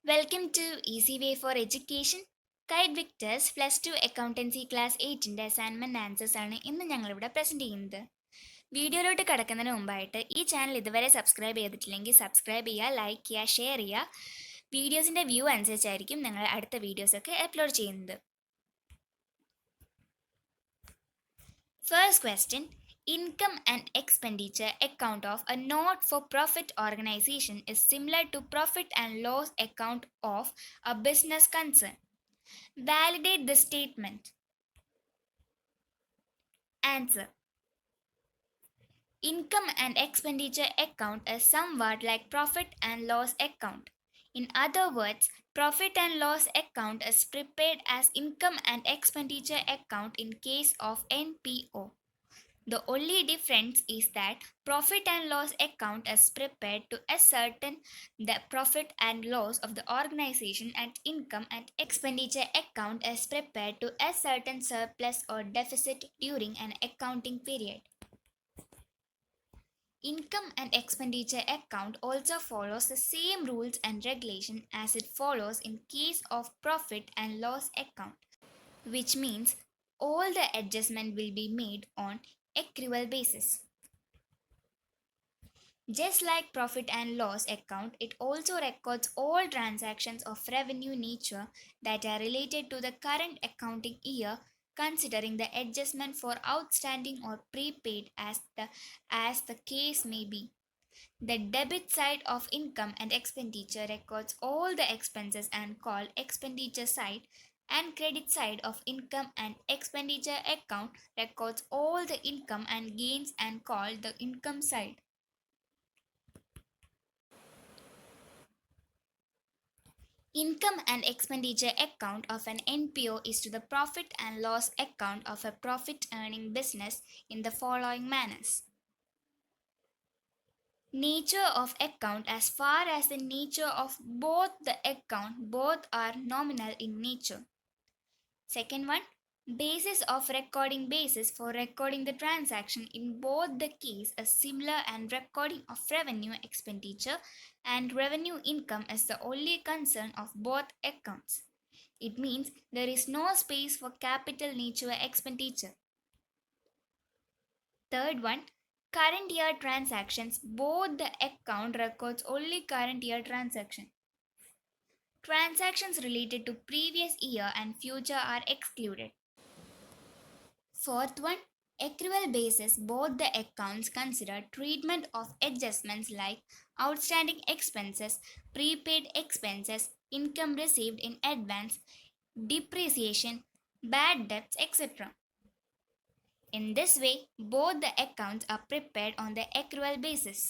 Welcome to Easy Way for Education. Kite Victors +2 Accountancy Class 8ന്റെ assignment answers ആണ് ഇന്ന് ഞങ്ങളിവിടെ പ്രസൻറ്റ് ചെയ്യുന്നത്. വീഡിയോയിലോട്ട് കടക്കുന്നതിന് മുമ്പായിട്ട് ഈ ചാനൽ ഇതുവരെ സബ്സ്ക്രൈബ് ചെയ്തിട്ടില്ലെങ്കിൽ സബ്സ്ക്രൈബ് ചെയ്യുക, ലൈക്ക് ചെയ്യുക, ഷെയർ ചെയ്യുക. വീഡിയോസിൻ്റെ വ്യൂ അനുസരിച്ചായിരിക്കും ഞങ്ങൾ അടുത്ത വീഡിയോസൊക്കെ അപ്ലോഡ് ചെയ്യുന്നത്. First question. Income and expenditure account of a not-for-profit organization is similar to profit and loss account of a business concern. Validate the statement. Answer. Income and expenditure account is somewhat like profit and loss account. In other words, profit and loss account is prepared as income and expenditure account in case of NPO. The only difference is that profit and loss account is prepared to ascertain the profit and loss of the organization, and income and expenditure account is prepared to ascertain surplus or deficit during an accounting period. Income and expenditure account also follows the same rules and regulation as it follows in case of profit and loss account, which means all the adjustment will be made on accrual basis. Just like profit and loss account, it also records all transactions of revenue nature that are related to the current accounting year, considering the adjustment for outstanding or prepaid as the case may be. The debit side of income and expenditure records all the expenses and called expenditure side, and credit side of income and expenditure account records all the income and gains and called the income side. Income and expenditure account of an NPO is to the profit and loss account of a profit earning business in the following manners. Nature of account. As far as the nature of both the account, both are nominal in nature. Second one, basis of recording. Basis for recording the transaction in both the case is similar, and recording of revenue expenditure and revenue income is the only concern of both accounts. It means there is no space for capital nature expenditure. Third one, current year transactions. Both the account records only current year transaction. Transactions related to previous year and future are excluded. Fourth one, accrual basis. Both the accounts consider treatment of adjustments like outstanding expenses, prepaid expenses, income received in advance, depreciation, bad debts, etc. In this way, both the accounts are prepared on the accrual basis.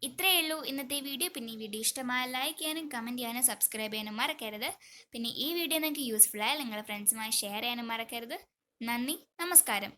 ഇത്രയേ ഉള്ളൂ ഇന്നത്തെ video. പിന്നെ ഈ video ഇഷ്ടമായ like ചെയ്യാനും comment ചെയ്യാനും subscribe ചെയ്യാനും മറക്കരുത്. പിന്നെ ഈ വീഡിയോ നിങ്ങൾക്ക് യൂസ്ഫുൾ ആയാൽ നിങ്ങളുടെ ഫ്രണ്ട്സുമായി ഷെയർ ചെയ്യാനും മറക്കരുത്. നന്ദി, നമസ്കാരം.